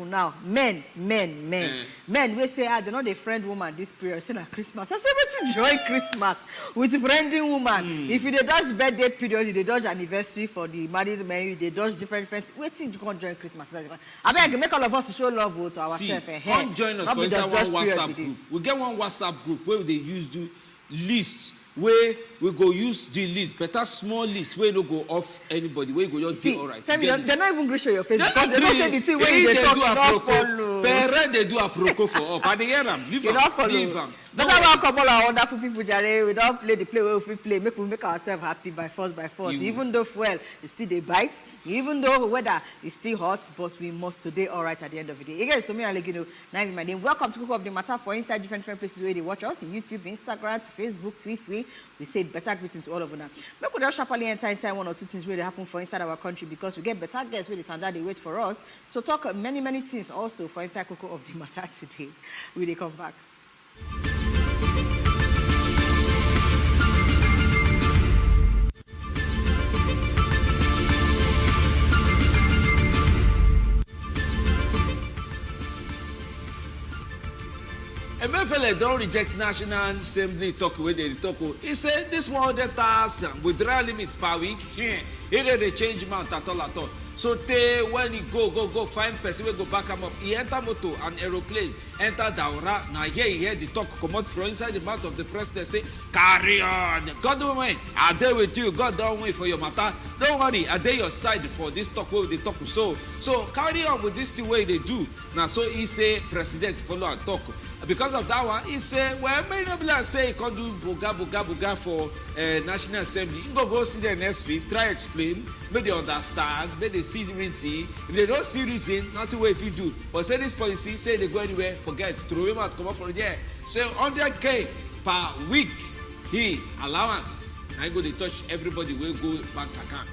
people now, men, we say, they're not a friend woman this period, say na Christmas. I say, what's join Christmas with friending woman? If you dodge birthday period, they dodge anniversary for the married men, they dodge different friends. Wait till you can't join Christmas. I beg, make all of us to show love to ourselves. Come join us for inside one WhatsApp group. We get one WhatsApp group where they use the list. Where we go use the list, better small list where no go off anybody, where you go just say all right. Tell me, they're not even going to show your face because they don't say the thing where they talk not follow. Parents they do a proco for up, and they hear them. Leave them. That's why a couple of wonderful people, Jare, we don't play the play where we play. We make ourselves happy by force. Even though fuel is still the bite, even though weather is still hot, but we must today all right at the end of the day. Again, so me and you know, now my name. Welcome to Cook of the Matter for inside different places where they watch us, YouTube, Instagram, Facebook, Twitter. We say better greetings to all of them. We could just sharply enter inside one or two things where they happen for inside our country because we get better guests where they wait for us to talk many things also for inside Cook of the Matter today. We they come back. Emefiele don't reject National Assembly talk where they talk. He said this 100,000 withdrawal limits per week. Here they change amount at all. So they when he go find person will go back him up. He enter motor and aeroplane enter Daura. Now here the talk come out from inside the mouth of the president say carry on. God don't wait. I there with you. God don't wait for your matter. Don't worry. I there your side for this talk where they talk. So carry on with this the way they do. Now so he say president follow and talk. Because of that one, he say, well, may not be like say he can't do buga for National Assembly. He go see them next week, try explain, make they understand, make they see reason. If they don't see reason, nothing way if you do. But say this policy, say they go anywhere, forget, throw him out, come up from there. Say 100K per week, he allowance. Now go they touch everybody will go bank account.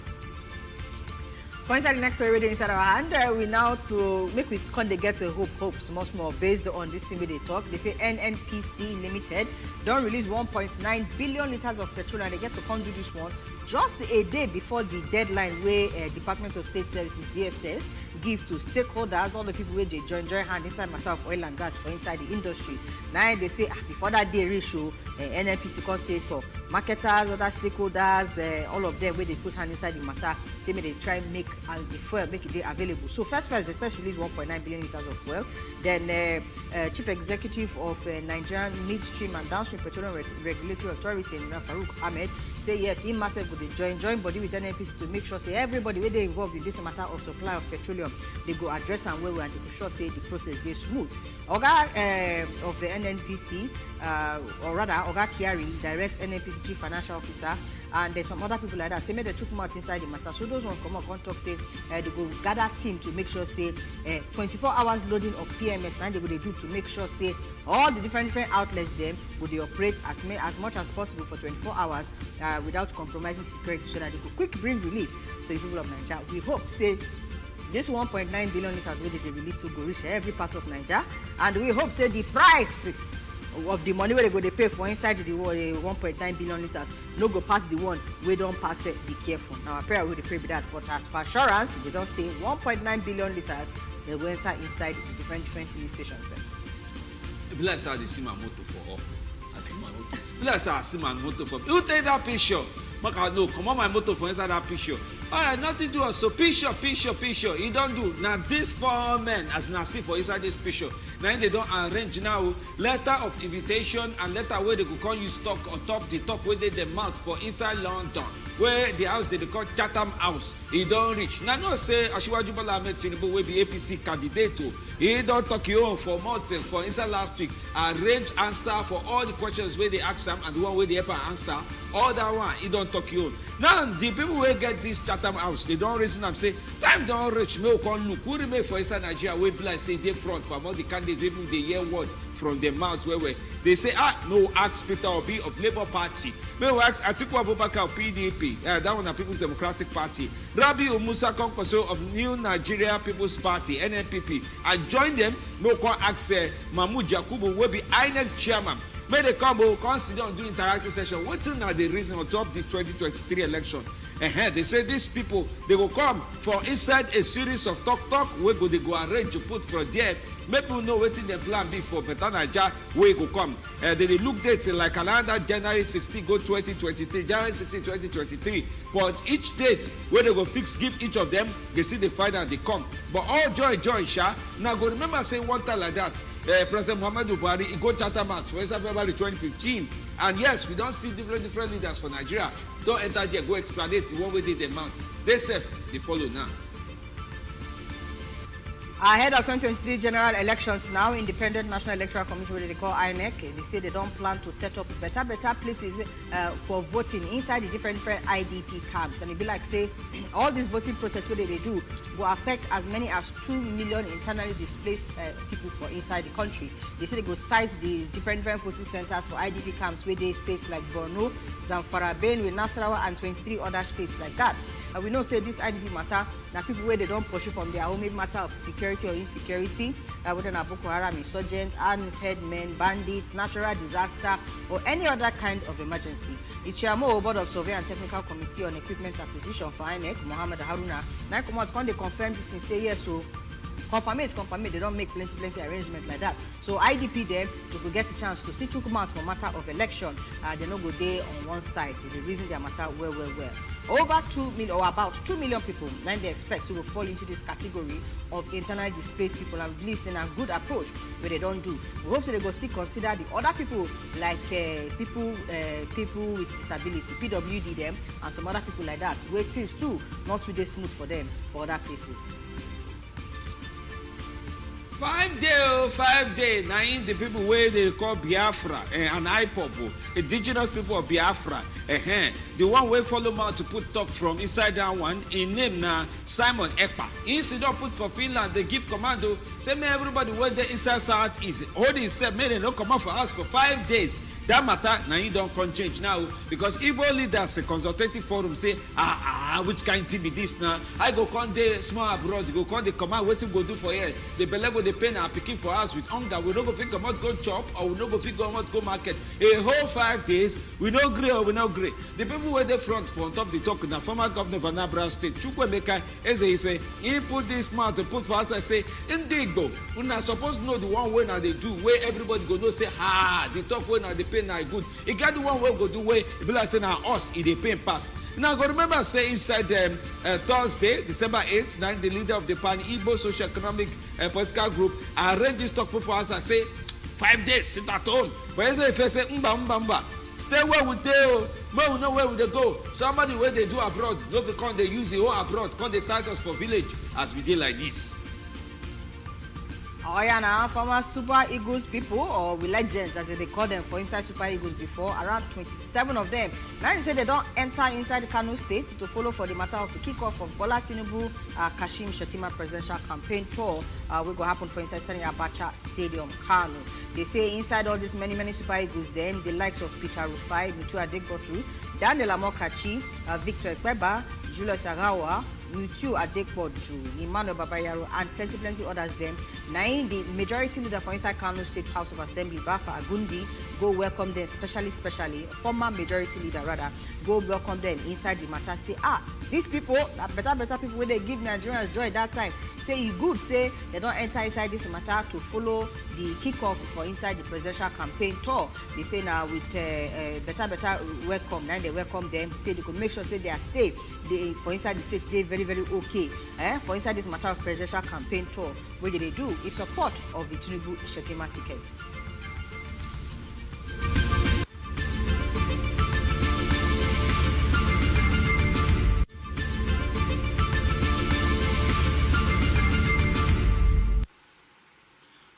Inside the next story inside our hand, we now to make we they get a hope small based on this thing where they talk. They say NNPP Limited don't release 1.9 billion liters of petrol and they get to come do this one just a day before the deadline where Department of State Services DSS give to stakeholders, all the people where they join hand inside myself oil and gas for inside the industry. Now they say before that day ratio, NNPC can say for marketers, other stakeholders, all of them where they put hand inside the matter, say may they try make and the fuel make it available. So first they release 1.9 billion liters of fuel. Then Chief Executive of Nigerian Midstream and Downstream Petroleum Regulatory Authority, Farouk Ahmed, say yes, he must have join body with NNPC to make sure say everybody where they involved in this matter of supply of petroleum, they go address and where and they go sure say the process is smooth. Oga of the NNPC, or rather Oga Kiari, direct NNPC Chief Financial Officer, and there's some other people like that. Say maybe they took them out inside the matter. So those ones come up and talk say they go gather team to make sure say 24 hours loading of PMS and they go they do to make sure say all the different outlets them would they operate as much as possible for 24 hours without compromising security so that they could quick bring relief to the people of Nigeria. We hope say this 1.9 billion liters where they release will go reach every part of Nigeria, and we hope say the price of the money where they go they pay for inside the 1.9 billion liters no go pass the one we don't pass it. Be careful. Now our prayer will pray with that, but as for assurance they don't say 1.9 billion liters they will enter inside the different filling stations then. Bless how they see my motor for all. I see my motor. Bless how I see my motor for. You take that picture. No, come on my motor for inside that picture. All right, nothing to us. So picture. You don't do. Now these 4 men, as now see for inside this picture, now they don't arrange now letter of invitation and letter where they could call you stock or top the talk where they the mouth for inside London, where the house they call Chatham House. He don't reach. Now no say Asiwaju Bola Tinubu will be APC candidate to. He don't talk you on for months for inside last week. Arrange answer for all the questions where they ask them and the one where they help answer. All that one, he don't talk you on. Now the people who get this Chatham House, they don't reason and say, time don't reach, me can look. Who remain for inside Nigeria, we be like say they front from all the candidates, people they hear word from their mouths where they say, no, ask Peter Obi of Labour Party. Me ask Atiku Abubakar of PDP, that one the People's Democratic Party. Rabiu Kwankwaso of New Nigeria People's Party, NNPP. I join them, no can ask Mahmood Yakubu will be INEC chairman. May they come, consider on doing interactive session. What's not the reason on top the 2023 election? They say these people, they will come for inside a series of talk wey they go arrange to put for there. Make people know wetin dem plan be for better Naija wey go come. They look dates like calendar January 16 go 2023, January 16, 2023. But each date where they go fix give each of them, they see the find and they come. But all joy, sha. Now go remember saying one time like that, President Muhammadu Buhari, he go Chatham House for February 2015. And yes, we don't see different leaders for Nigeria. Don't enter there, go explanate one way they mount. They say they follow now. Ahead of 2023 general elections now, Independent National Electoral Commission, what they call INEC, they say they don't plan to set up better places for voting inside the different IDP camps. And it be like, say, all this voting process, what they do, will affect as many as 2 million internally displaced people for inside the country. They say they go site the different voting centers for IDP camps where they states like Borno, Zamfara, Benue, Nasarawa, and 23 other states like that. And we know, say, this IDP matter, now people where they don't pursue from their own matter of security or insecurity, whether na Boko Haram, insurgents, armed headmen, bandits, natural disaster, or any other kind of emergency. The chairman Board of Survey and Technical Committee on Equipment Acquisition for INEC, Mohammed Haruna, now come out, they confirm this and say yes, so confirm it, they don't make plenty arrangement like that. So IDP them, they could get a chance to see Chukwuma for matter of election. They no go there on one side. They reason their matter well. Over 2 million or about 2 million people, now they expect to fall into this category of internally displaced people, and believe in a good approach where they don't do. We hope so they go still consider the other people like people with disability, PWD them, and some other people like that. Where things too not too smooth for them for other places. 5 day. Now in the people where they call Biafra and IPOP, indigenous people of Biafra. The one way follow man to put talk from inside that one. In name na Simon Ekpa. Instead of put for Finland, they give commando. Say me everybody where the inside south is holding himself. May they not come out for us for 5 days. That matter now you don't come change now because Igbo leaders a consultative forum say which kind thing be this now? I go come dey small abroad, go come dey command wetin go do for here. The belle go dey pain our pikin for us with hunger. We no go fit comot go chop or we no go fit comot go market. A whole 5 days we no gree or we no gree. The people wey dey front for on top the talk na former governor of Anambra State Chukwuemeka Ezeife. He put this mouth to put for us and say Igbo una suppose know the one way now they do where everybody go know say the talk wey now dey pay na good. It got the one way go do way. It be like say now us it dey pain pass. Now go remember say inside Thursday, December 8th, now the leader of the Pan-Igbo Socio-Economic Political Group arranged this talk for us and say 5 days sit at home. But as if I say mba. Stay where we dey, but we know where we dey go. Somebody where they do abroad, no fit come they use the whole abroad, come they titles for village as we did like this. Oh yeah, now former Super Eagles people, or we legends as they call them for inside Super Eagles before, around 27 of them. Now they say they don't enter inside Kano State to follow for the matter of the kickoff of Bola Tinubu Kashim Shettima presidential campaign tour. Will go happen for inside Sani Abacha Stadium, Kano. They say inside all these many Super Eagles, then the likes of Peter Rufai, Mitu Adegbotu, Daniel Amokachi, Victor Ekweba, Julius Agawa, Mutu Adekboju, Emmanuel Babayaro, and plenty others them. Now the majority leader for inside Kano State House of Assembly, Bafa Agundi, go welcome them, especially former majority leader rather, go welcome them inside the matter. Say, these people, better people where they give Nigerians joy that time. Say it good, say they don't enter inside this matter to follow the kickoff for inside the presidential campaign tour. They say now with better welcome. Now they welcome them. Say they could make sure say they are stay. They for inside the state they very okay. For inside this matter of presidential campaign tour, what they do is support of the Tinubu Shettima ticket.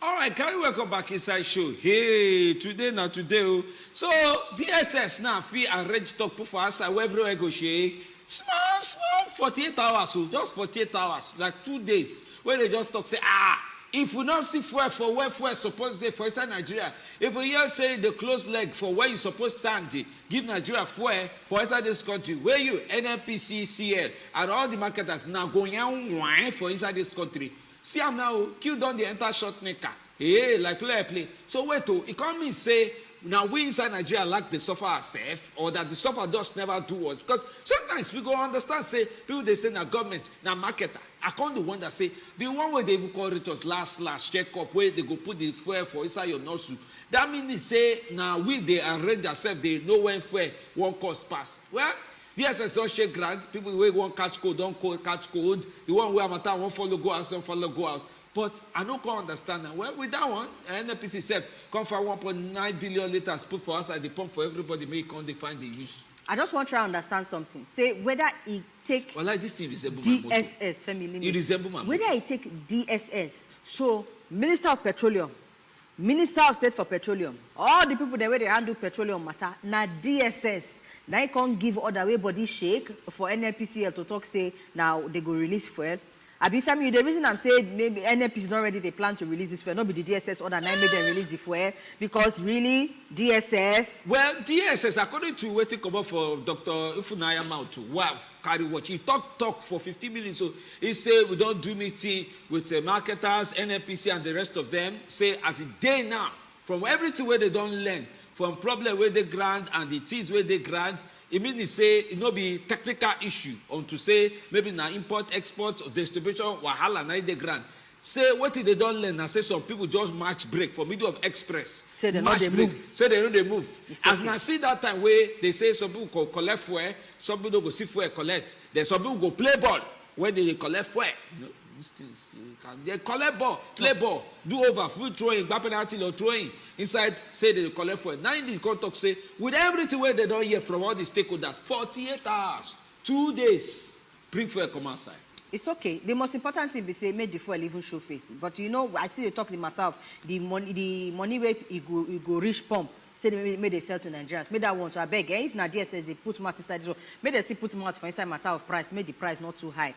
Alright, can we welcome back inside show? Hey, today. So DSS now fee arrange talk for us everywhere go share. Small 48 hours, so just 48 hours, like 2 days, where they just talk say, if we don't see fuel for where fuel supposed to be for inside Nigeria, if we hear say the close leg for where you supposed to stand, give Nigeria fuel for inside this country, where you NNPP, CL, and all the marketers now going on for inside this country. See am now, kill down the entire short maker. Hey, like play. So wait, it can't mean say now we inside Nigeria like the suffer ourselves, or that the suffer just never do us. Because sometimes we go understand, say, people they say na government, na marketer. I can't the one that say, the one where they will call it was last check up, where they go put the fuel for inside your nostril. That means they say, now we they arrange themselves, they know when fuel one cost pass. Well, DSS don't shake grant, people who want catch code, don't catch code. The one where Amata won't follow go house, don't follow go house. But I don't understand now. Well, with that one, NNPC said, come for 1.9 billion liters, put for us at the pump for everybody, make come they find the use. I just want you to understand something. Say whether it take well, like this thing resemble DSS, family. It resemble my whether it take DSS, so Minister of Petroleum, Minister of State for Petroleum, all the people that way they handle petroleum matter, now DSS, now you can't give other way body shake for NNPCL to talk say now they go release fuel. Abifami, the reason I'm saying maybe NNP is not ready, they plan to release this fuel, not be the DSS order 9 made them release the fuel, because really, DSS... Well, DSS, according to what come up for Dr. Ifunaya Mount, wow, carry watch, he talk for 15 minutes, so he say we don't do meeting with the marketers, NNPC and the rest of them, say as a day now, from everything where they don't learn, from problem where they grant and the things where they grant, it means say it no be technical issue on to say maybe na import, export, or distribution, wahala na they grant. Say what if they don't learn and say some people just match break for middle of express. Say they know they move. Say they know they move. It's as okay. now see that time where they say some people go collect fuel, some people don't go see fuel collect. Then some people go play ball when they collect fuel. You know, these things they collect ball, play ball, do over, full throwing, back penalty or throwing inside. Say they collect fuel. Now in the contact say with everything where they don't hear from all the stakeholders, 48 hours, 2 days, bring fuel come outside. It's okay. The most important thing be say make the fuel even show face. But you know, I see they talk the matter of the money where it go reach pump. Say they they sell to Nigerians. Make that one. So I beg, if na DSS they put math inside, so make they still put math for inside matter of price. Make the price not too high.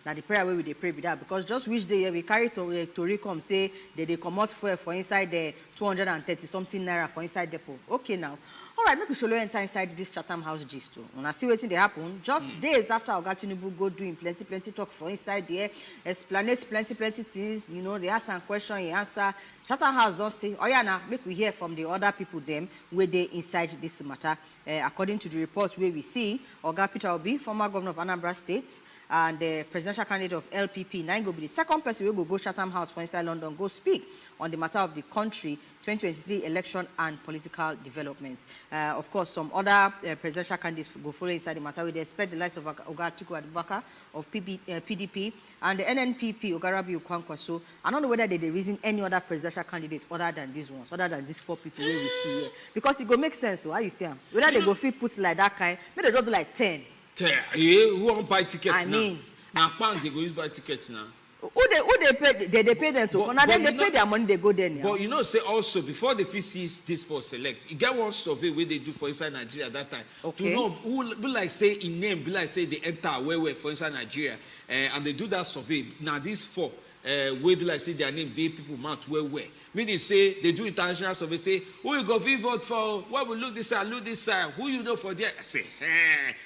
Now the prayer way we they pray with that, because just which day we carry to come say they come out for inside the 230 something naira for inside depot. Okay now. All right, make we show you enter inside this Chatham House gist too. When I see what's they happen, just days after Tinubu go doing plenty talk for inside there, explain plenty things. You know, they ask some question, he answer. Chatham House don't say, oh yeah, now make we hear from the other people them where they inside this matter. According to the reports where we see, Oga Peter Obi, former governor of Anambra State, and the presidential candidate of LPP, now go be the second person who will go Chatham House for inside London, go speak on the matter of the country 2023 election and political developments. Of course, some other presidential candidates go follow inside the matter. We expect the likes of Atiku Abubakar of PDP and the NNPP, Rabiu, Kwankwaso. I don't know whether they reason any other presidential candidates other than these ones, other than these 4 people we see here. Because it go make sense, so how you see them? Whether they go fit put like that kind, maybe they just do like 10. 10. Yeah, who won't buy tickets now? I mean, now they go use buy tickets now. Who they pay? They pay them to. Now then they pay their money, they go there. But you know, say also before the FCC this for select, you get one survey where they do for inside Nigeria at that time. Okay. To know who be like say in name, be like say they enter where for inside Nigeria, and they do that survey. Now these 4. Way be like say their name, they people match where. Meaning say they do international survey, say who you go vote for, where we look this side, who you know for there. I say,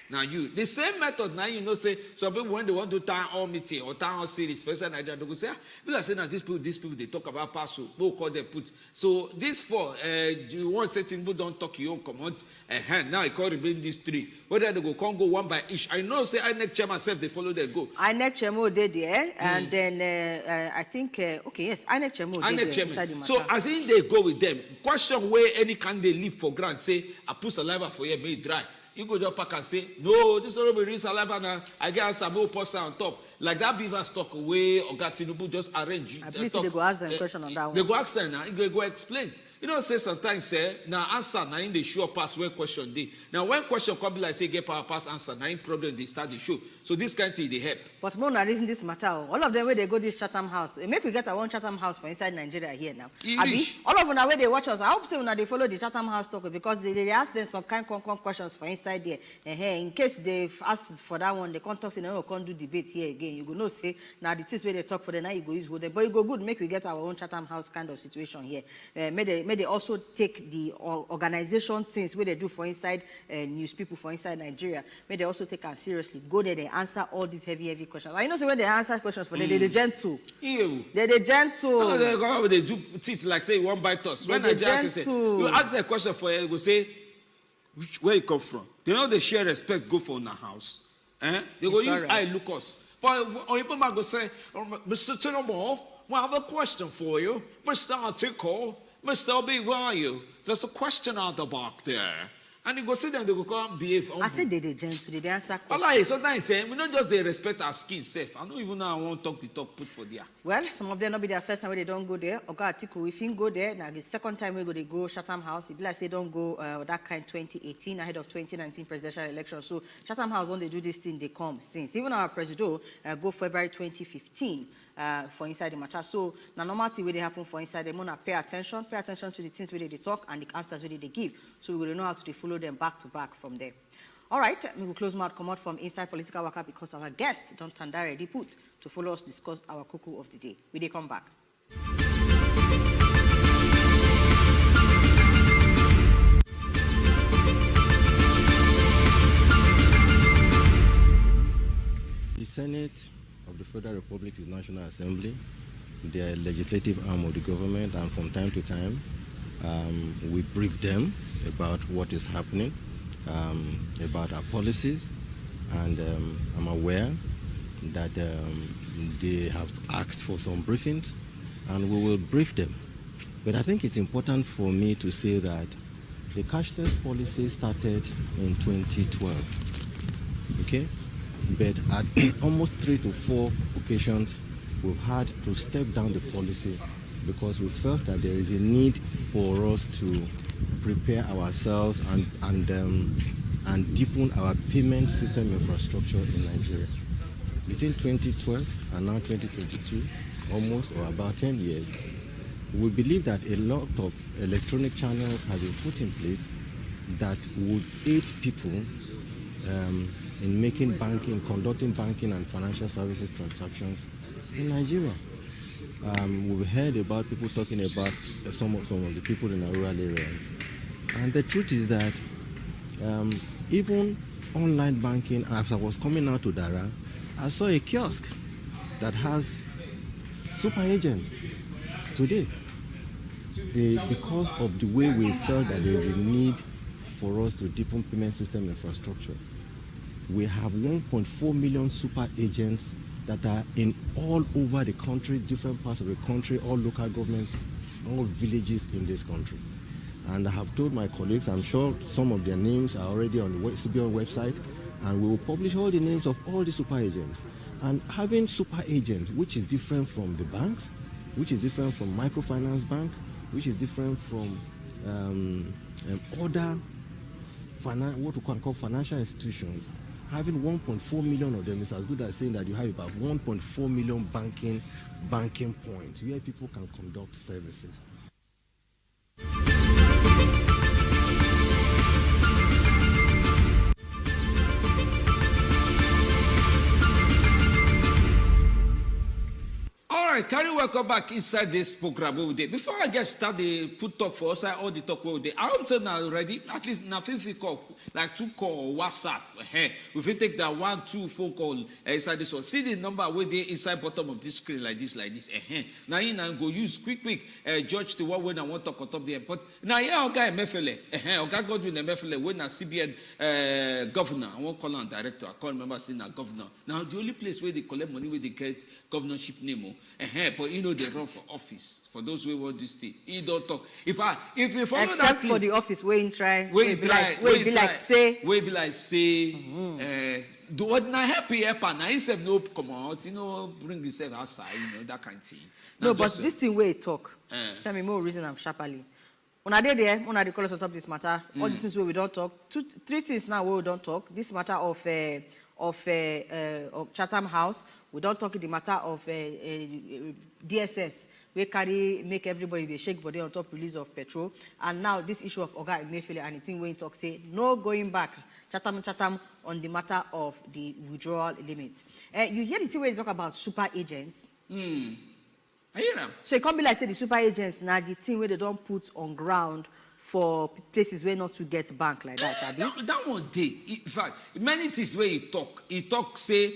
now you. The same method now you know say some people when they want to town hall meeting or town hall series, for example, Nigeria, they go say, be like say now these people they talk about pass, we'll call them put. So these 4, you want certain people don't talk your own command, now I call remain these 3. Whether they go can't go one by each. I know say INEC chairman myself, they follow their go. INEC chairman did there, and then I think okay, yes, INEC chairman did there. So as in they go with them, question where any candidate leave for grant, say I put saliva for you, make it dry. You go just pack and say, no, this will be real saliva now. I get some more poster on top. Like that beaver stock away or got Tinubu just arrange. At least they go ask them question on that one. They go ask them now, you go explain. You know, say sometimes say now answer now in the show pass where question dey. Now when question come like say get power pass answer, now in problem they start the show. So this kind of thing they help. But more na reason this matter. All of them where they go this Chatham House. Make we get our own Chatham House for inside Nigeria here now. Abi, all of them where they watch us. I hope say una they follow the Chatham House talk because they ask them some kind questions for inside there. In case they ask for that one, they can't talk say no can't do debate here again. You go know say now the things where they talk for the now you go use with them. But you go good make we get our own Chatham House kind of situation here. Make they also take the organization things where they do for inside news people for inside Nigeria. May they also take us seriously. Go there, they answer all these heavy questions. I know so when they answer questions for them, they're gentle. They're gentle. Oh, they do teach like say one bite us. When Nigeria say, you ask the question for it, we say where you come from. They know they share respect. Go for our house. They go use I look us. But people might go say, Mr. Tinubu, we have a question for you, Mr. Atiku, Mr. Obi, where are you? There's a question out the back there. And you go sit down, they go come and behave. I said they gentle, they answer questions. Allah, sometimes we not just they respect our skin safe. I don't even know I want to talk the talk put for there. Well, some of them not be their first time where they don't go there. Okay, Atiku, if you go there, now the second time they go Chatham House, if like say don't go that kind 2018 ahead of 2019 presidential election. So Chatham House, when they do this thing, they come since. Even our president go February 2015. For inside the matter. So, the normality where they happen for inside, they want to pay attention to the things where they talk and the answers where they give. So, we will know how to follow them back to back from there. All right, we will close mouth, come out from inside political worker because our guest, Don Tandare, they put to follow us discuss our cuckoo of the day. Will they come back? The Senate of the Federal Republic is National Assembly, the legislative arm of the government, and from time to time we brief them about what is happening, about our policies, and I'm aware that they have asked for some briefings, and we will brief them. But I think it's important for me to say that the cashless policy started in 2012, okay? But at almost 3 to 4 occasions, we've had to step down the policy because we felt that there is a need for us to prepare ourselves and deepen our payment system infrastructure in Nigeria. Between 2012 and now 2022, almost or about 10 years, we believe that a lot of electronic channels have been put in place that would aid people in making banking, conducting banking and financial services transactions in Nigeria. We've heard about people talking about some of the people in our rural areas. And the truth is that even online banking, as I was coming out to Dara, I saw a kiosk that has super agents today. Because of the way we felt that there is a need for us to deepen payment system infrastructure, we have 1.4 million super agents that are in all over the country, different parts of the country, all local governments, all villages in this country. And I have told my colleagues, I'm sure some of their names are already on the CBN website, and we will publish all the names of all the super agents. And having super agents, which is different from the banks, which is different from microfinance bank, which is different from other what we can call financial institutions, having 1.4 million of them is as good as saying that you have about 1.4 million banking points where people can conduct services. Carry welcome back inside this program we did. Before I get started, put talk for us, all the talk we did. I hope so now already. At least now, if we call like 2 call WhatsApp, if we take that 1, 2 phone call inside this one, see the number where they inside bottom of this screen like this. Now you now go use quick, judge the one when I want to talk on top there. But now yeah, okay, Mefele, okay, Godwin Mefele when a CBN governor, I won't call him director. I can't remember saying a governor. Now the only place where they collect money where they get governorship name. But you know they run for office. For those who want to stay, he don't talk. If you follow except that for the office, we in try. We be like say. Do what na happy now instead no come out, bring yourself outside, that kind of thing. No, but this thing where talk. Tell me more reason I'm sharply. When I did there, when I call us on top of this matter, all the things where we don't talk, 3 things now where we don't talk. This matter of Chatham House. We don't talk in the matter of DSS. We make everybody they shake body on top release of petrol. And now this issue of Oga Emefiele and the thing when talk say no going back. Chatham on the matter of the withdrawal limit. You hear the thing when you talk about super agents. I I hear them. So it can't be like say the super agents now the thing where they don't put on ground for places where not to get bank like that. That one day, in fact, many things where he talk say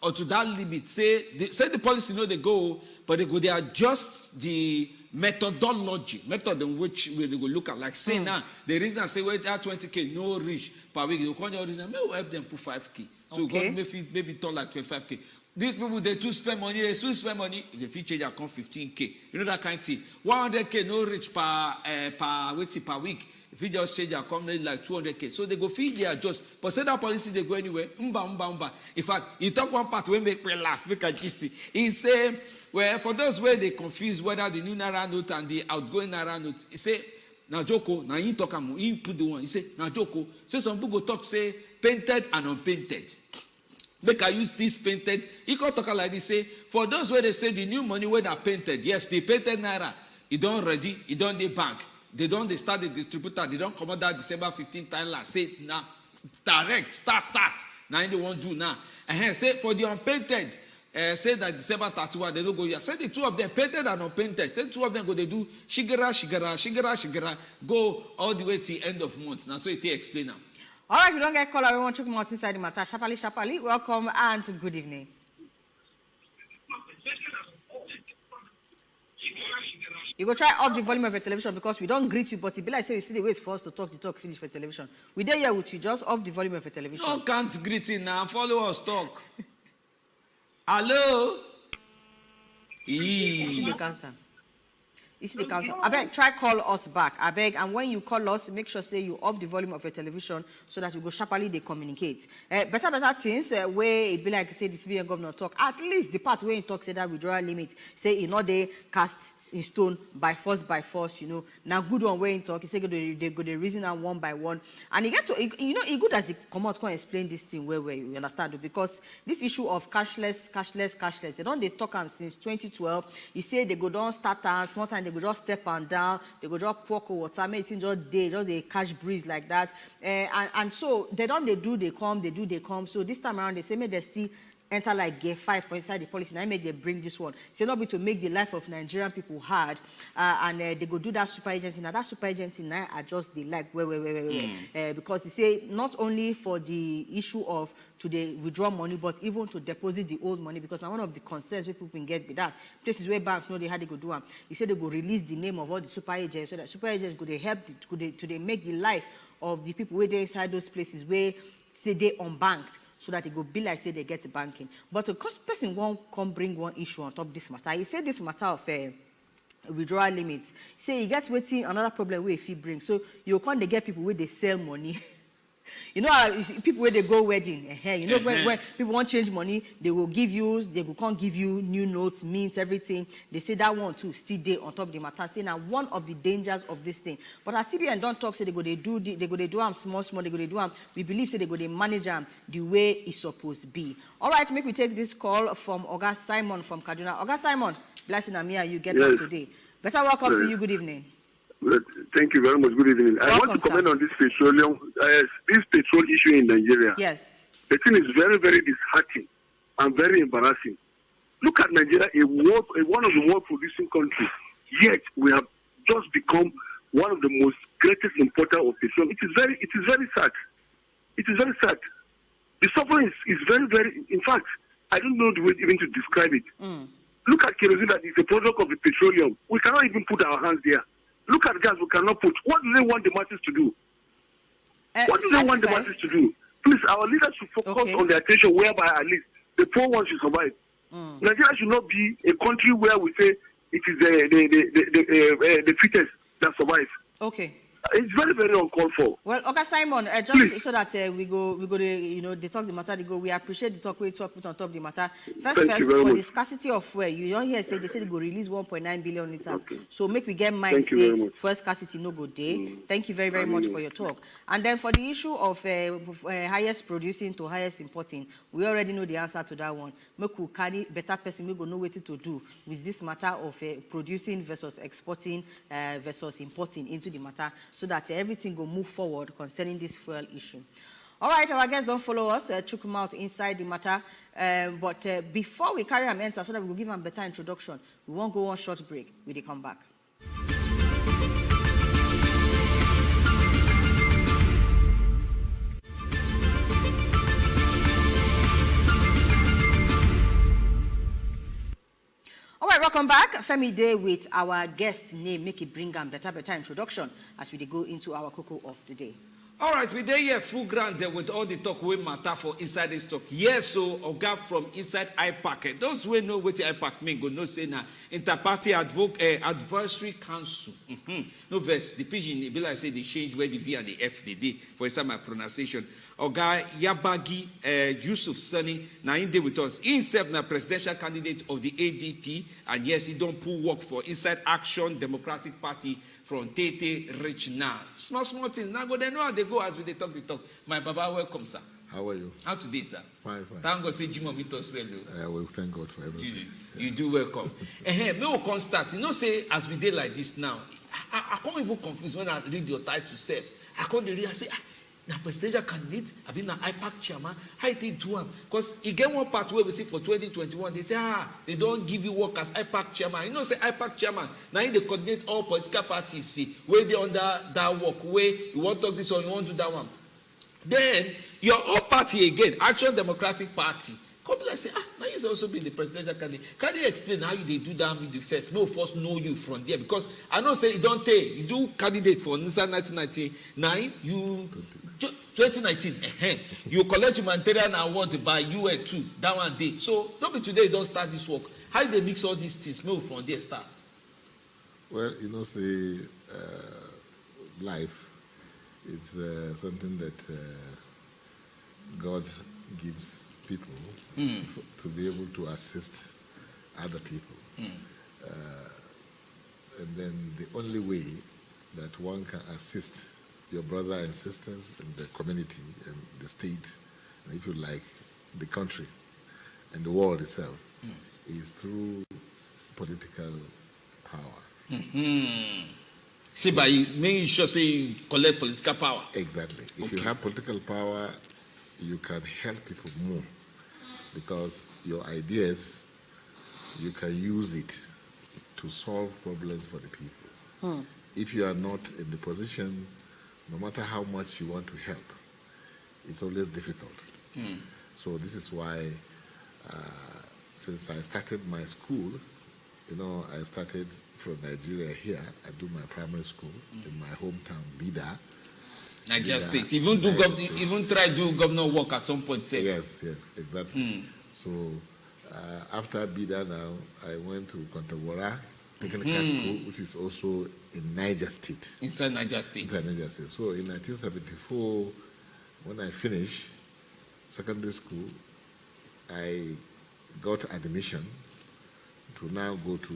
or to that limit say the policy they go, but they adjust the methodology, method in which they go look at. Like say now the reason I say where that 20K no reach per week, you can't reason maybe we'll help them put 5K. So okay. maybe talk like 25K. These people they too spend money, they fit change account 15K. You know that kind of thing. 100K no reach per week. If you just change account like 200K. So they go feed their adjust. But say that policy they go anywhere. In fact, he talk one part where make me laugh, make a gist. He say, well, for those where they confuse whether the new Naira note and the outgoing Naira note, he say, now Joko, now he talk he put the one. He say, now Joko. So some people go talk say painted and unpainted. Make I use this painted. He can talk like this. Say for those where they say the new money where they painted. Yes, the painted Naira. It don't ready. It don't the bank. They start the distributor. They don't come out that December 15th time last. Say now direct start. Now they won't do now. And say for the unpainted. Say that December 31 they don't go here. Say the two of them painted and unpainted. Say two of them go they do shigara. Go all the way to end of month. Now so it explain now. All right, we don't get call. We want to come out inside the matter. Shapali, welcome and good evening. You go try off the volume of your television because we don't greet you, but it be like say you see the wait for us to talk, the talk finish for television. We there here with you, just off the volume of your television. No can't greeting now. Follow us talk. Hello. See the counter. You see the counter. I beg, try call us back. I beg, and when you call us, make sure say you off the volume of your television so that you go sharply they communicate. Better things where it be like say the civilian governor talk. At least the part where he talks say that withdrawal limit, say in all they cast in stone by force, you know. Now good one where he talk, he say they go the reason and one by one. And he get to it good as he come out can explain this thing where you understand because this issue of cashless, they don't they talk since 2012. He say they go down start and small time they go just step and down, they go just pour water, make it just they cash breeze like that. And so they come. So this time around they say they still enter like gear 5 for inside the policy. Now make they bring this one. So not be to make the life of Nigerian people hard, and they go do that super agency. Now that super agency now adjust the like because he say not only for the issue of to the withdraw money, but even to deposit the old money because now one of the concerns where people can get with that places where banks know they had to go do them. He said they go release the name of all the super agents so that super agents go they help to make the life of the people where they inside those places where say they unbanked. So that it go be like say they get banking. But because person won't come bring one issue on top of this matter. He said this matter of withdrawal limits. Say he gets waiting another problem where if he brings. So you can't they get people where they sell money. You know how people where they go wedding. You know when people want to change money, they can't give you new notes, mints, everything. They say that one too still there on top of the matter. Say now one of the dangers of this thing. But as CBN don't talk, say they go they do them small, they go they do them. We believe say they go they manage them the way it's supposed to be. All right, make we take this call from Oga Simon from Kaduna. Oga Simon, blessing Amia, you get up today. Better welcome to you. Good evening. Thank you very much. Good evening. I want to comment on this petroleum, this petrol issue in Nigeria. Yes. The thing is very, very disheartening and very embarrassing. Look at Nigeria, one of the world producing countries. Yet we have just become one of the most greatest importer of petrol. It is very sad. It is very sad. The suffering is very, very. In fact, I don't know the way even to describe it. Look at kerosene that is a product of the petroleum. We cannot even put our hands there. Look at gas we cannot put. What do they want the masses to do? What do they want the masses to do? Please, our leaders should focus on the attention whereby at least the poor ones should survive. Nigeria should not be a country where we say it is the fittest that survive. Okay. It's very, very uncalled for. Well, okay, Simon, just please. So that we go, they talk the matter, we appreciate the talk, we talk put on top of the matter. First, for the scarcity of fuel, you don't hear say they say they go release 1.9 billion liters. Okay. So make we get mind say first scarcity no go day. Thank you very, very much for your talk. And then for the issue of highest producing to highest importing, we already know the answer to that one. Make we carry better person, we go know what to do with this matter of producing versus exporting versus importing into the matter, so that everything will move forward concerning this fuel issue. All right, our guests don't follow us. Check them out inside the matter. But before we carry him enter, so that we will give him a better introduction, we won't go on short break. We will come back. All right, welcome back. Femi Day with our guest name, make it bring them better introduction as we go into our cocoa of the day. All right, we dey here full ground there with all the talk we matter for inside this talk. Yes, so Oga from inside IPAC. Those who know what the IPAC mean go know say na Interparty Advisory Council. No verse, the pidgin, it be like say they change where the V and the F they did for inside my pronunciation. Oga Yabagi Yusuf Sani, now in there with us. He himself na presidential candidate of the ADP, and yes, he don't pull work for Inside Action Democratic Party from Tete Rich now. Small things. Now go they know how they go as we they talk the talk. My Baba, welcome, sir. How are you? How today, sir? Fine. Thank God say Jimo meet us well. Well, thank God for everything. You do welcome. May we come start. You know, say as we did like this now, I can't even confuse when I read your title self. I can't read. I say, now presidential candidate, I've been an IPAC chairman. How it do one? Because you get one part where we see for 2021, they say, they don't give you work as IPAC chairman. You know, say IPAC chairman. Now they coordinate all political parties. See where they under that work. Where you want to talk this or you want to do that one. Then your own party again, Action Democratic Party. Come like say, now you also be the presidential candidate. Can you explain how you they do that with the first? No first know you from there because I know say you don't take you do candidate for NISA 1999. You 2019. You collect humanitarian award by UN too. That one day. So don't be today. You don't start this work. How do they mix all these things? No from there start. Well, you know, say life is something that God gives people to be able to assist other people. And then the only way that one can assist your brother and sisters in the community and the state, and if you like, the country and the world itself, is through political power. See, by making sure say you collect political power. Exactly. If you have political power, you can help people more because your ideas, you can use it to solve problems for the people. If you are not in the position, no matter how much you want to help, it's always difficult. So this is why, since I started my school, you know, I started from Nigeria here. I do my primary school in my hometown, Bida. Niger State. Even try do governor work at some point. Say. Yes, exactly. So after Bida now, I went to Kontagora Technical School, which is also in Niger State. Inside Niger State. So in 1974, when I finished secondary school, I got admission to now go to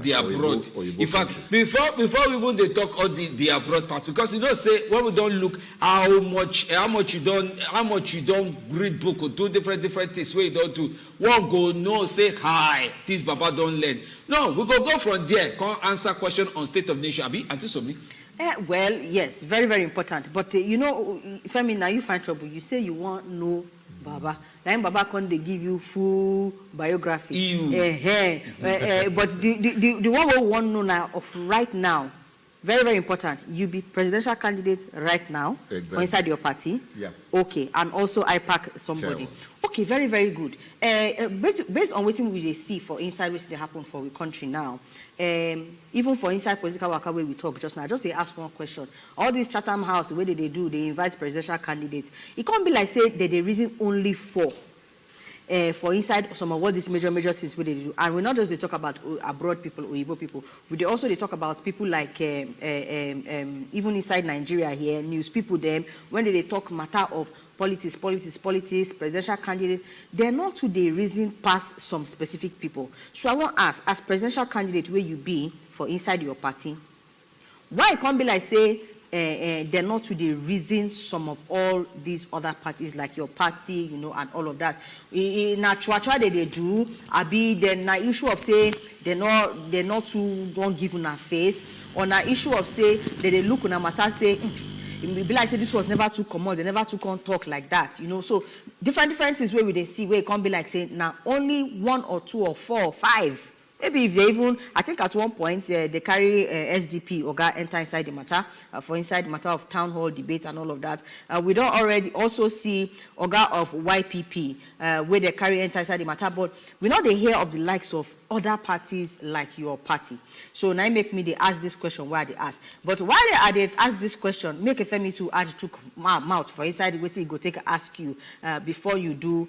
the abroad. In fact, before we even they talk all the abroad part, because you know say when we don't look how much you don't read book or do different things where you don't do, one go no say hi, this Baba don't learn. No, we go from there, come answer question on state of nation. Abi, Antisomi. Well, yes, very, very important. But you know, Femi, now you find trouble. You say you want no Baba. Then Baba can they give you full biography. But the one we want to know now of right now, very, very important. You be presidential candidate right now for inside your party. Yeah. Okay, and also IPAC somebody. Sure. Okay, very, very good. Based on what we see for inside what they happen for the country now, even for inside political work where we talk just now, just they ask one question. All these Chatham House, where they do, they invite presidential candidates. It can't be like say that they reason only for inside some of all these major things where they do. And we not just they talk about abroad people or Igbo people, but they also they talk about people like even inside Nigeria here, news people them, when they talk matter of politics, presidential candidate, they're not to the reason past some specific people. So I want to ask, as presidential candidate where you be for inside your party, why it can't be like say they're not to the reason some of all these other parties like your party, you know, and all of that. Na chua they do, abi then na issue of say they're not too don't give una face, or na issue of say that they look on a matter say it be like say this was never too common, they never too come talk like that, you know. So different things where we they see where it can't be like saying now only 1 or 2 or 4 or 5. Maybe if they even, I think at one point, they carry SDP, Oga enter inside the matter, for inside the matter of town hall debate and all of that. We don't already also see Oga of YPP, where they carry enter inside the matter, but we know they hear of the likes of other parties like your party. So now make me they ask this question why they ask. But while they ask this question, make a family to add to mouth for inside the way to go take ask you before you do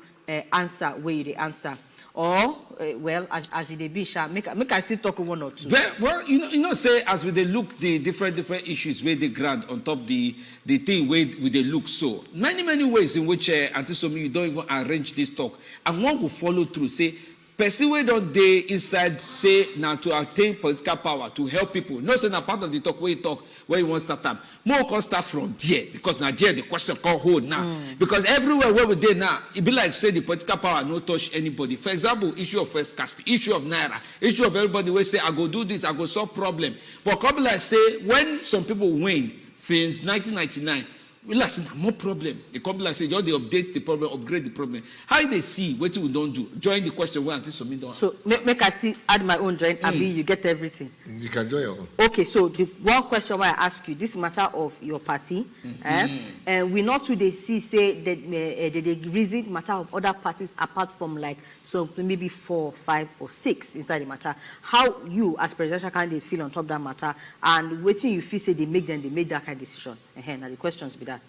answer where you answer. Or well, as it be, make I still talk 1 or 2. Well, you know, say as we they look the different issues where they grant on top the thing where they look so many ways in which Auntie Somi you don't even arrange this talk, and one will follow through. Say person wey don dey inside say now to attain political power to help people. No say na part of the talk where you talk where you want to start up. More can start from there because now there the question called hold now. Because everywhere where we dey now, it be like say the political power no touch anybody. For example, issue of first caste, issue of naira, issue of everybody will say I go do this, I go solve problem. But come like say when some people win since 1999. We last more problem. The company like say, you they update the problem, upgrade the problem. How they see what we don't do? Join the question where until something don't. So make I still add my own join. Abi, you get everything. You can join your own. Okay, so the one question why I ask you this matter of your party, and we not today see say that they reason matter of other parties apart from like so maybe 4, 5, or 6 inside the matter. How you as presidential candidate feel on top of that matter, and waiting you feel say they make that kind of decision. Now the questions be that.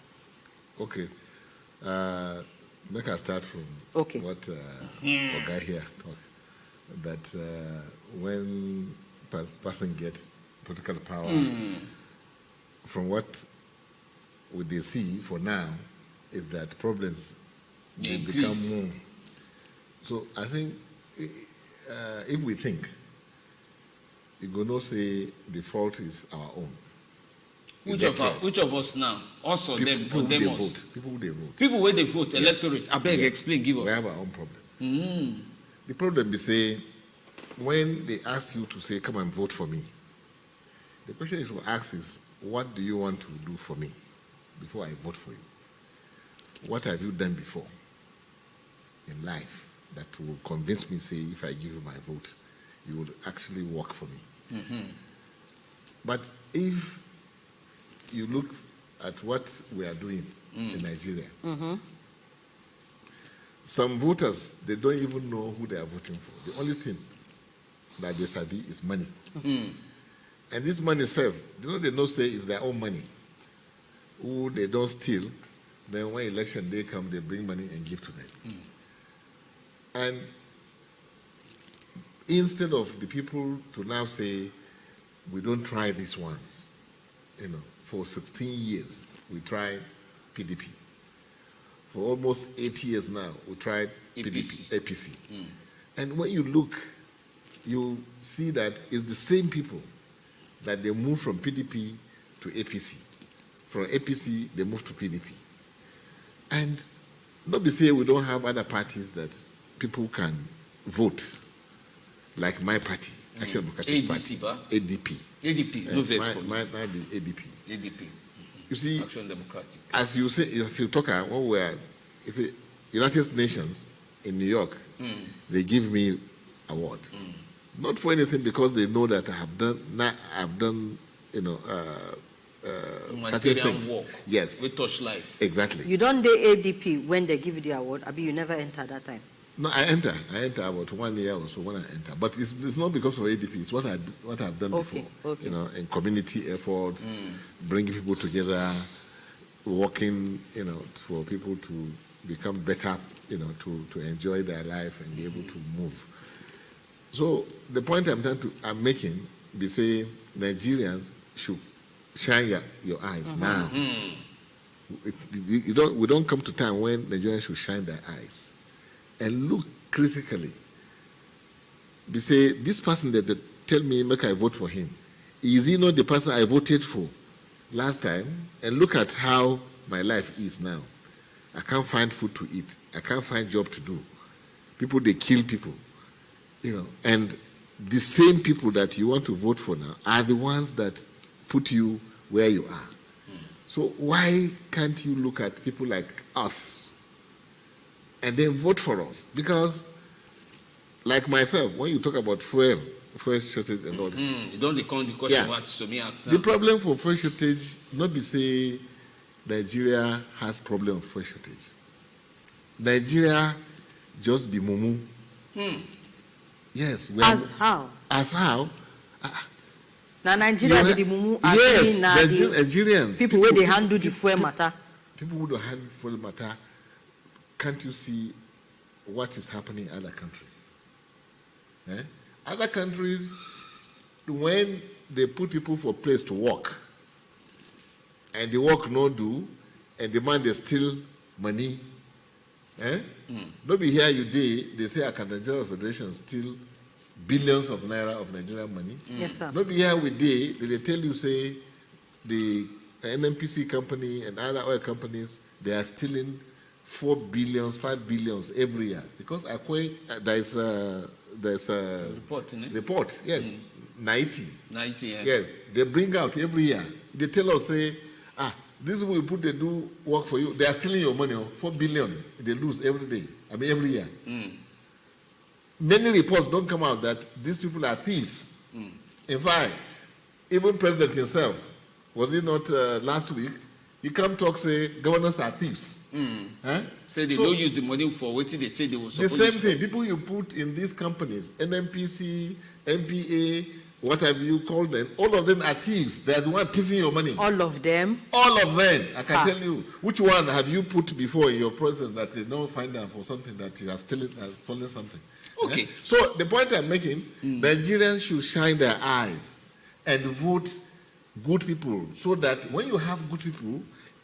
Okay. Make us start from what Oga here talk. That when person gets political power, from what would they see for now is that problems they become more. So I think if we think, you go no say the fault is our own. Which of us now? Also them or them us? People who they vote. People where they vote, yes. Electorate. I beg, explain, give us. We have our own problem. The problem is say, when they ask you to say, come and vote for me, the question you should ask is, what do you want to do for me before I vote for you? What have you done before in life that will convince me, say, if I give you my vote, you will actually work for me? But if you look at what we are doing in Nigeria, some voters, they don't even know who they are voting for. The only thing that they sabi is money. And this money itself, they don't say it's their own money. Who they don't steal, then when election day come, they bring money and give to them. And instead of the people to now say, we don't try these ones, for 16 years, we tried PDP. For almost 8 years now, we tried APC. And when you look, you see that it's the same people that they move from PDP to APC. From APC, they move to PDP. And not be say we don't have other parties that people can vote, like my party, Action Democratic Party. ADP. ADP, no verse for might be ADP. ADP. You see, Action Democratic. As you say, as you talk, when we are, you see, United Nations in New York, they give me award, not for anything, because they know that I have done, certain things. Work. Yes. We touch life. Exactly. You don't do ADP when they give you the award. Abi, you never enter that time. No, I enter about 1 year or so when I enter. But it's not because of ADP. It's what I've done before. Okay. In community efforts, bringing people together, working, for people to become better, to enjoy their life and be able to move. So the point I'm making, be say Nigerians should shine your eyes now. We don't come to time when Nigerians should shine their eyes and look critically. They say, this person that they tell me, make I vote for him, is he not the person I voted for last time? And look at how my life is now. I can't find food to eat. I can't find job to do. People, they kill people. And the same people that you want to vote for now are the ones that put you where you are. So why can't you look at people like us and then vote for us? Because, like myself, when you talk about fuel shortage and all this, you don't recall the question what to me ask now. The problem for fuel shortage, not be say Nigeria has problem of fuel shortage. Nigeria just be mumu. Yes. How? As how? Now Nigeria be the mumu. Yes, Nigerians. People where they handle the fuel matter. People who don't handle fuel matter. Can't you see what is happening in other countries? Other countries, when they put people for place to work, and the work no do, and the man they steal money, Nobody here you they say a Nigeria Federation steal billions of naira of Nigerian money. Yes, sir. Nobody here we they tell you say the NNPP company and other oil companies they are stealing 4 billions, 5 billions every year because there's a report. Yes, 90. Yeah. Yes, they bring out every year. They tell us say this is what we put, they do work for you. They are stealing your money, 4 billion they lose every day. Every year. Many reports don't come out that these people are thieves. In fact, even President himself, was it not last week, he come talk, say, governors are thieves. Say they don't use the money for what they say they will support. The same thing, people you put in these companies, NNPC, MPA, what have you called them? All of them are thieves. There's one thieving your money. All of them? All of them. I can tell you. Which one have you put before in your presence that they don't find them for something that he has stolen something? Okay. So the point I'm making, Nigerians should shine their eyes and vote good people so that when you have good people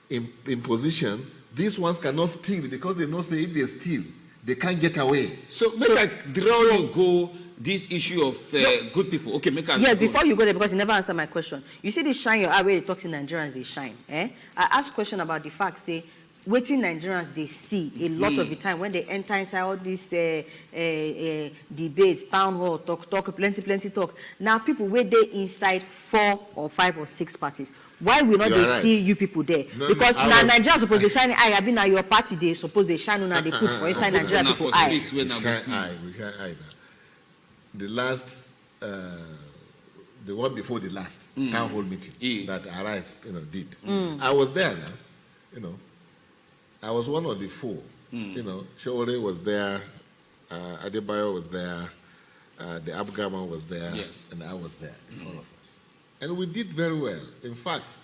in position, these ones cannot steal because they know say if they steal, they can't get away. So I draw you go this issue of good people. Okay, before you go there, because you never answered my question. You see this shine your eye where you talk to Nigerians, they shine. I asked a question about the fact, say, waiting Nigerians they see a lot of the time when they enter inside all these debates, town hall, talk, plenty talk. Now people where they inside 4 or 5 or 6 parties. Why will not see you people there? Because now Nigerians supposed to shine eye. I mean now your party they suppose they shine on they put for inside Nigeria people eye. We shine eye. The last, the one before the last town hall meeting that Arise, did. I was there now, I was one of the 4. Shawore was there, Adebayo was there, the Abgama was there, and I was there, the 4 of us. And we did very well. In fact,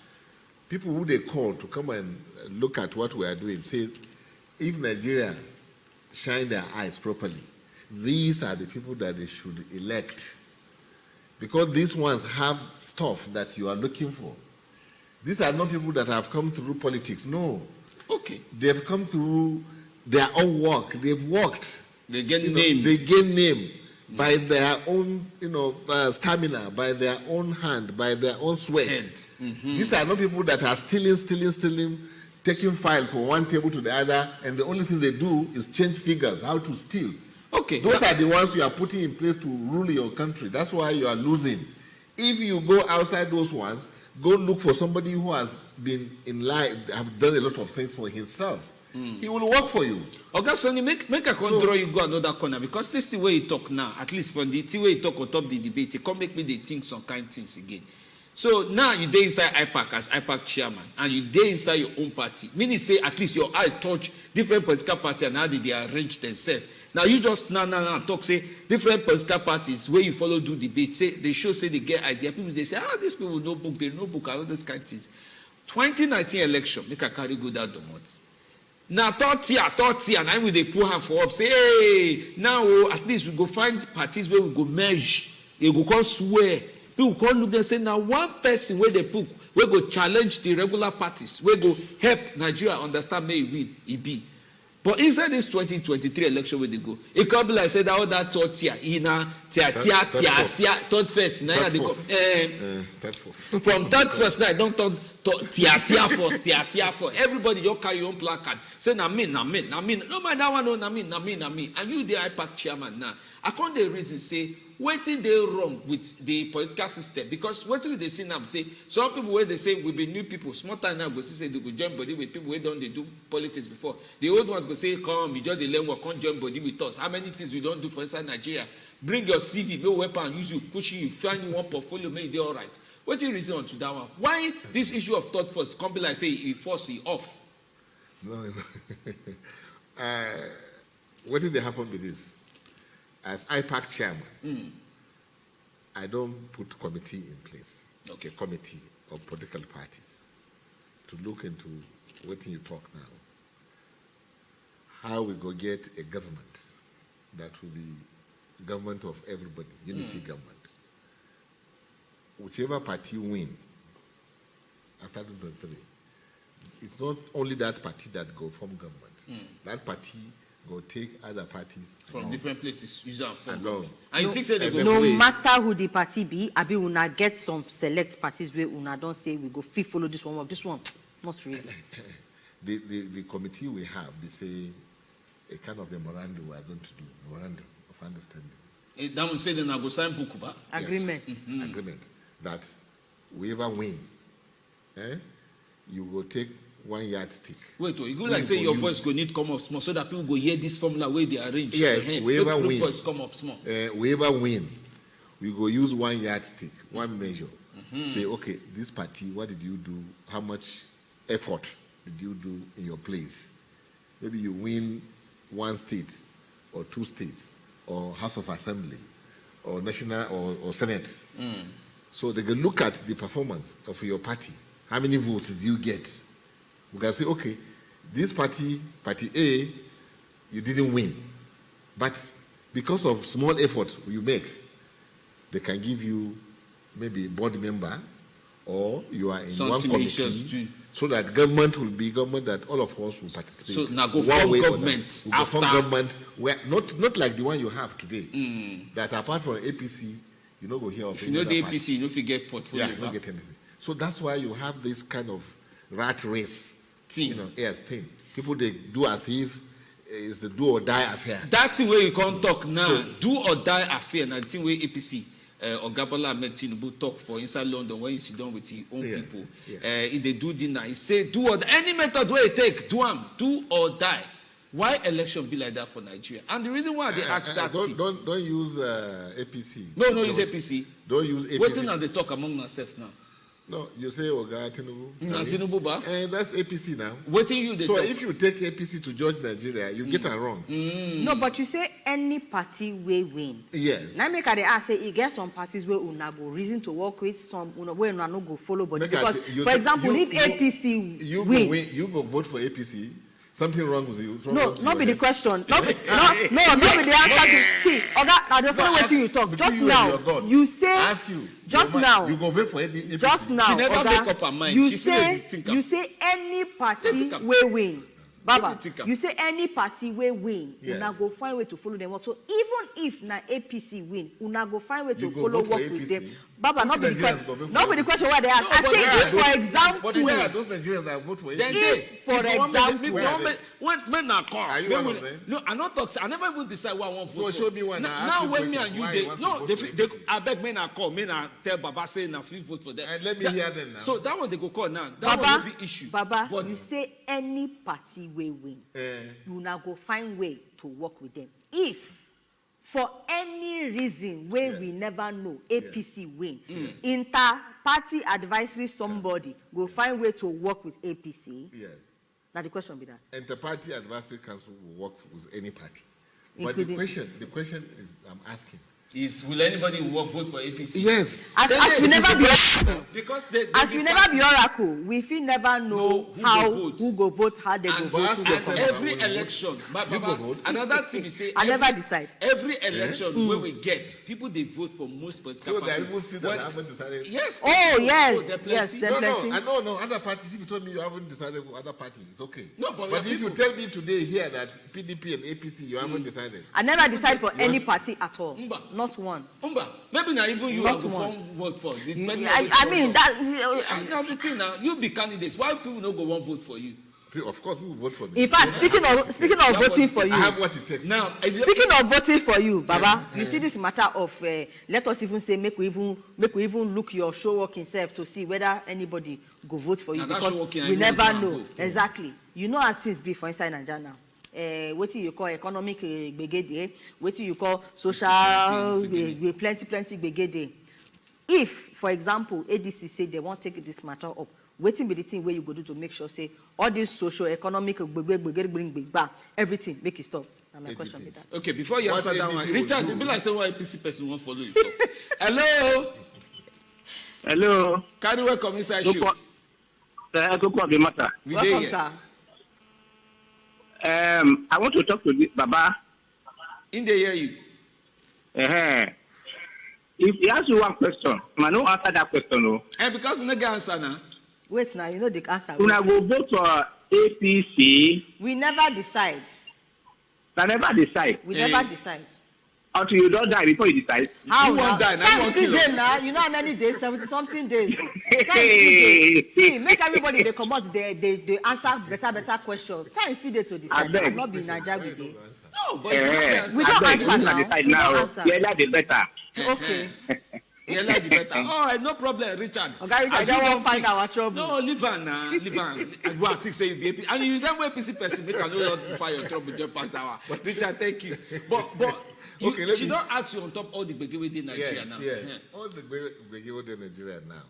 people who they called to come and look at what we are doing say, if Nigeria shine their eyes properly, these are the people that they should elect. Because these ones have stuff that you are looking for. These are not people that have come through politics. No. Okay. They've come through their own work. They've worked. They gain name. They gain name by their own, stamina, by their own hand, by their own sweat. These are not people that are stealing, taking file from one table to the other, and the only thing they do is change figures, how to steal. Okay. Those are the ones you are putting in place to rule your country. That's why you are losing. If you go outside those ones, go look for somebody who has been in life, have done a lot of things for himself. He will work for you. Okay, so make a control you go another corner because this is the way you talk now, at least from the way you talk on top the debate, it can't make me they think some kind of things again. So now you dey inside IPAC as IPAC chairman and you dey inside your own party. Meaning say at least your eye touch different political parties and how they arrange themselves. Now you just now talk say different political parties where you follow do debate, say they show say they get idea. People they say, these people no book, they no book, all those kind of things. 2019 election, make a carry go that domot. Now third tier, and I will they put hand for up, say, hey, now at least we go find parties where we go merge, they go come swear. People come look and say, now one person where they put, we go challenge the regular parties, we go help Nigeria understand may win, it be. But inside this 2023 election where they go, it can't be like say that all that third tier, third first, now they go. From third first, now don't turn tier first. Everybody you carry your own placard. Say na me. No mind that one, no na me. And you the IPAC chairman now. I can't the reason say wetin dey wrong with the political system, because wetin they see now say some people wey they say we be new people, small time now go see say they go join body with people wey don dey do politics before. The old ones go say come, you just dey learn work, come join body with us. How many things we don do for inside Nigeria? Bring your CV, no weapon, use you, pushing you, find you one portfolio, make it dey all right. Wetin reason on to that one? Why this issue of thought first come be like say e force e off? No. What did they happen with this? As IPAC chairman, I don't put committee in place. Okay, committee of political parties to look into what you talk now. How we go get a government that will be government of everybody, unity government. Whichever party win after 2023, it's not only that party that go form government. That party go take other parties from different places, use and form government. And you think say they go no matter who the party be, abi una get some select parties where una don't say we go fit follow this one or this one. Not really. The committee we have, they say a kind of memorandum we are going to do, memorandum of understanding. That will say then I go sign book, agreement. Yes. Agreement that whoever win, you will take 1 yardstick. Wait, you go like say your voice go need come up small so that people go hear this formula where they arrange. Yes, whoever win. Voice come up small. Whoever win, we go use 1 yardstick, one measure. Say, okay, this party, what did you do? How much effort did you do in your place? Maybe you win 1 state or 2 states or House of Assembly or National or Senate. So they can look at the performance of your party. How many votes did you get? We can say, okay, this party A, you didn't win. But because of small effort you make, they can give you maybe a board member or you are in one committee so that government will be government that all of us will participate. So now go form government after. Go form government where not like the one you have today. That apart from APC, you don't go here of if you know the APC, you don't forget portfolio. Yeah, you don't get anything. So that's why you have this kind of rat race. Thing. Yes, thing. People they do as if it's a do or die affair. That thing where you can't talk now, so, do or die affair. Now the thing where APC or Bola Tinubu talk for inside London when you sit down with his own people. If they do dinner, he say do or any method where you take, do or die. Why election be like that for Nigeria? And the reason why they ask that don't use APC. No, use APC. Don't use APC. What's now they talk among themselves now? No, you say Oga Tinubu. Tinubu ba? That's APC now. Waiting you they so talk. If you take APC to judge Nigeria, you get it wrong. No, but you say any party will win. Yes. Now make I say you get some parties where una go reason to work with, some where una no go follow. But because, for example, if APC win, you go vote for APC. Something wrong with you. No, not be the question. Not be the answer to see. Oga, now the follow what you talk. Just now, you say. Ask you. Just now. You go vote for APC. Just now, she never make up her mind. You say any party will win. Baba, you say any party will win. Yes. Una go find way to follow them. So even if na APC win, una go find way to follow work with them. Baba, not be the question why they ask. I say if for example, but there are those Nigerians that vote for APC. If for example, when I call, are you one of them? No, I not talk. I never even decide what I want vote. So show me one. Now when me and you they I beg men I call, men I tell Baba say na free vote for them. And let me hear them now. So that one they go call now. That one will be issue. Baba, you say any party will win. You now go find way to work with them. If for any reason where we never know APC win, inter-party advisory somebody go find way to work with APC. Yes. Now the question be that. Inter-party advisory council will work with any party. But the question is I'm asking. Will anybody vote for APC? Yes. As we never be oracle. Because we never be oracle, we feel never know who go vote, how they go vote. Every election, you go vote. Another thing is say I never decide. Every election where we get, people they vote for most political parties. So there are even still that haven't decided. Yes. Oh yes, yes. No. Other parties. If you told me you haven't decided for other parties, it's okay. No, but if you tell me today here that PDP and APC you haven't decided. I never decide for any party at all. Not one. Maybe not even you have to vote for. I mean, that's the thing now. You be candidates. Why people no go one vote for you? Of course, we will vote for them. In fact, speaking of voting for you, I have what it takes. Now, speaking of voting for you, Baba, you see this matter of let us even say make we even look your show working self to see whether anybody go vote for you, because we never know exactly. You know as things be for inside Nigeria now. What you call economic begede, what you call social plenty begede. If, for example, ADC say they won't take this matter up, waiting be the thing where you go do to make sure say all this social economic everything make it stop. And my question be that. Okay, before you answer that one, Richard, you be like say why APC person won't follow you. Hello. Hello. Can you welcome inside show? Welcome, sir. I want to talk to this Baba. In the hear you. If he asks you one question, I don't answer that question, no. And because you no get answer now. Wait now, you know the answer. When I go vote for APC, we never decide. I never decide. We never decide. Until you don't die before you decide. How you won't die, now you won't kill us. Now, you know how many days? 70-something days. Days. See, make everybody they come out, they answer better question. Time still there to decide. I'm not being Nigeria with you. No, but we don't answer now. Decide now. Yeah, that's the better. Okay. Yeah, like the better. Oh, no problem, Richard. Okay, Richard, I don't want to find our trouble. No, leave on now, leave on. And what I think say you be, and you say when PC person make I know you find your trouble just past that one. Richard, thank you. But you, okay, she don't ask you on top all the big within Nigeria now. Yes, yeah. All the big within Nigeria now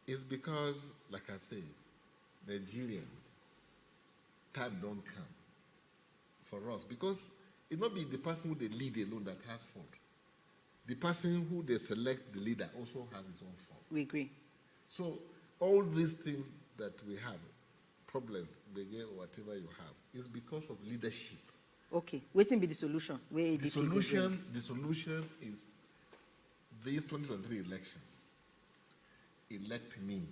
is because, like I say, Nigerians time don't come for us because it not be the person who they lead alone that has fault. The person who they select, the leader, also has his own fault. We agree. So all these things that we have, problems, whatever you have, is because of leadership. Okay. Waiting be the solution. The solution is this 2023 election. Elect me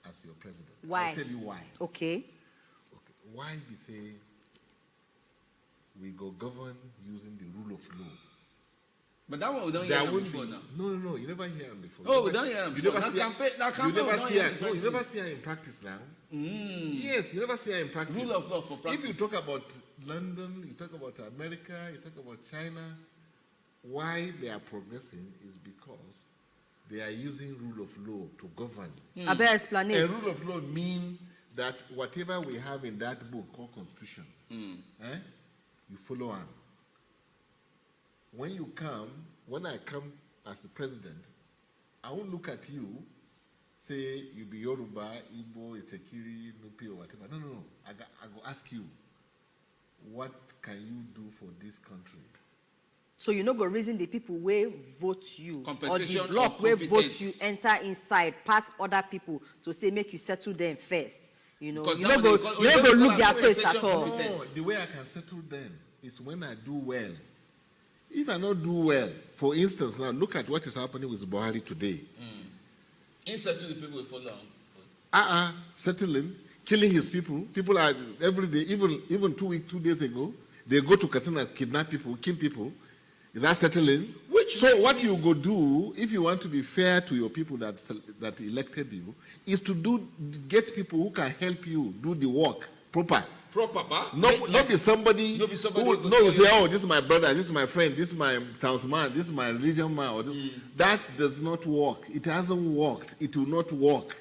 as your president. Why? I'll tell you why. Okay. Why we say we go govern using the rule of law. But that one we don't hear before now. No, you never hear him before. Oh, we don't hear him before. You never see her in practice now. Yes, you never see her in practice. Rule of law for practice. If you talk about London, you talk about America, you talk about China, why they are progressing is because they are using rule of law to govern. I better explain it. A rule of law means that whatever we have in that book called Constitution, you follow on. When I come as the president, I won't look at you, say you be Yoruba, Igbo, Itekiri, Nupi, or whatever. No. I go ask you, what can you do for this country? So you no go reason the people where vote you or the block where vote you enter inside, pass other people to say make you settle them first. You know, you don't go look their face at all. No, the way I can settle them is when I do well. If I not do well, for instance, now look at what is happening with Buhari today. Settle the people will follow. Settling, killing his people. People are every day, even 2 days ago, they go to Katsina, kidnap people, kill people. Is that settling? So what you go do, if you want to be fair to your people that elected you, is to get people who can help you do the work proper. Not be somebody who say, oh, this is my brother, this is my friend, this is my townsman, this is my religion man. Or this. That does not work. It hasn't worked. It will not work.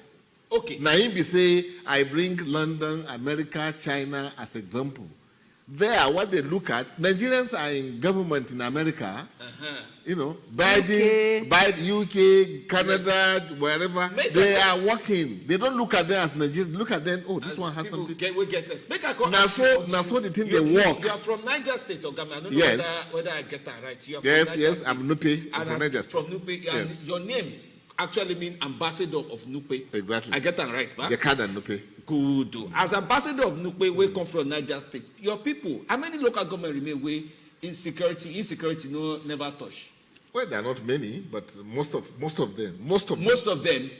Okay. Naimbi say, I bring London, America, China as example. There, what they look at, Nigerians are in government in America, you know, Biden, UK, Canada, wherever, they are working. They don't look at them as Nigerians. Look at them, oh, this one has something. Now, so the thing they work. You are from Niger State, or Ghana. I don't know whether I get that right. You are yes, I'm Nupe. From Niger State. From Nupe, and your name actually means ambassador of Nupe. Exactly. I get that right, ba? Jakada Nupe. Good. As ambassador of Nupe, we come from Niger State. Your people, how many local government remain where insecurity never touch? Well, there are not many, but most of them, if not all of them,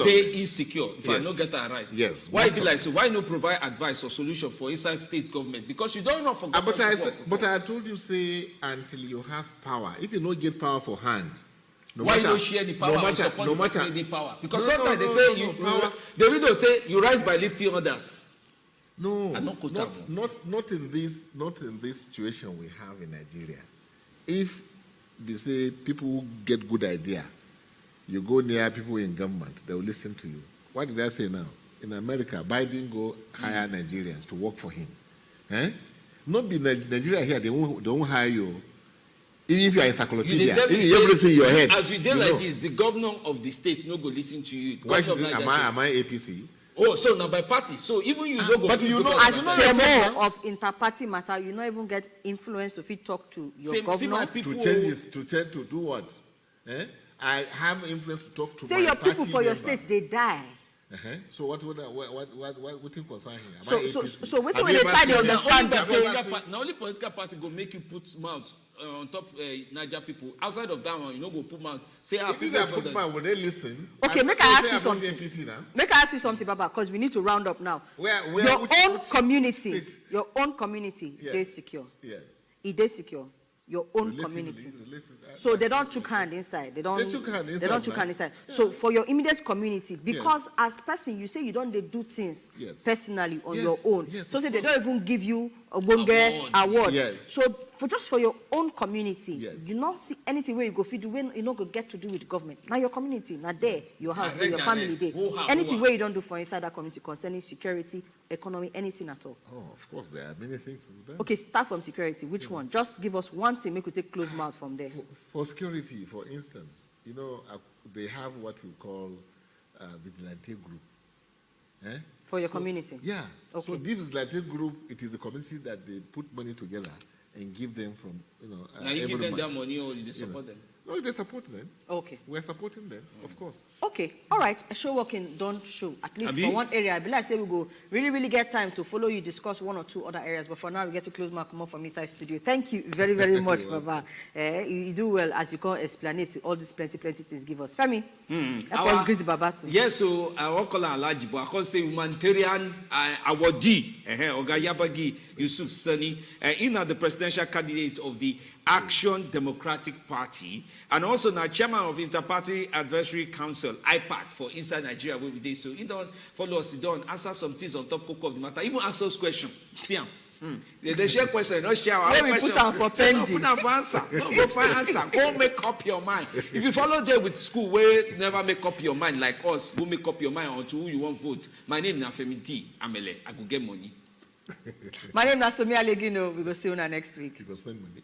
they insecure. If I don't get that right, yes. Why be like so? Why not provide advice or solution for inside state government? Because you don't know for government. But I told you, say until you have power. If you don't get power for hand. Why you don't share the power or support the power? Because sometimes they say they will say you rise by lifting others. No, not in this situation we have in Nigeria. If they say people get good idea, you go near people in government, they will listen to you. What did I say now? In America, Biden go hire Nigerians to work for him. Not be Nigeria here, they won't hire you. Even if you are encyclopedia, everything in your head. As you did like this, the governor of the state no go listen to you. Why should am I APC? Oh, so now by party. So even you don't go. But you know, as chairman of interparty matter, you not even get influence to fit talk to your governor. To change to do what? I have influence to talk to say my your party people for your member. state they die. So what concern him? So what will they try to understand? Now only political party go make you put mouth on top Niger people. Outside of that one, you know go put mouth. Say if they put mouth, will they listen? Okay, make I ask you something. Make I ask you something, Baba, because we need to round up now. Your own community, yes. They secure. Yes. It is secure. Your own community. So they don't chook hand inside. They don't chook hand inside. Yeah. So for your immediate community, because as person you say you don't do things personally on your own. Yes, so they don't even give you a Bonge award. Yes. So for your own community, you not see anything where you go feed when you not go get to do with government. Now your community, now there, your house, there, your family there. Anything where you don't do for inside that community concerning security, economy, anything at all. Oh, of course there are many things. Okay, start from security. Which one? Just give us one thing, make we take close mouth from there. For security, for instance, you know, they have what we call vigilante group. For your community? Yeah. Okay. So this vigilante group, it is the community that they put money together and give them from, now you give them their money or you support them? No, they support them. Okay. We're supporting them, of course. Okay. All right. A show working, don't show. At least for one area. I believe I say we go really get time to follow you, discuss one or two other areas. But for now, we get to close my come from inside studio. Thank you very much, Baba. You do well as you can explain it. All these plenty things give us. Femi, help us greet Baba too. Yes, so I will call her large, but I can say humanitarian awardee, Oga Yabagi Yusuf Sani, in the presidential candidate of the Action Democratic Party, and also now chairman of Interparty Advisory Council, IPAC, for inside Nigeria will be there. So you don't follow us, you don't answer some things on top of the matter, even answer those questions. See them. They share questions, not share our questions. Put them for pending. Put them for answer. No, go find answer. Go make up your mind. If you follow there with school where never make up your mind like us, go make up your mind on to who you want vote. My name is Femi D. Amele. I could get money. My name is Somi Alegino. We will see you next week. You go spend money.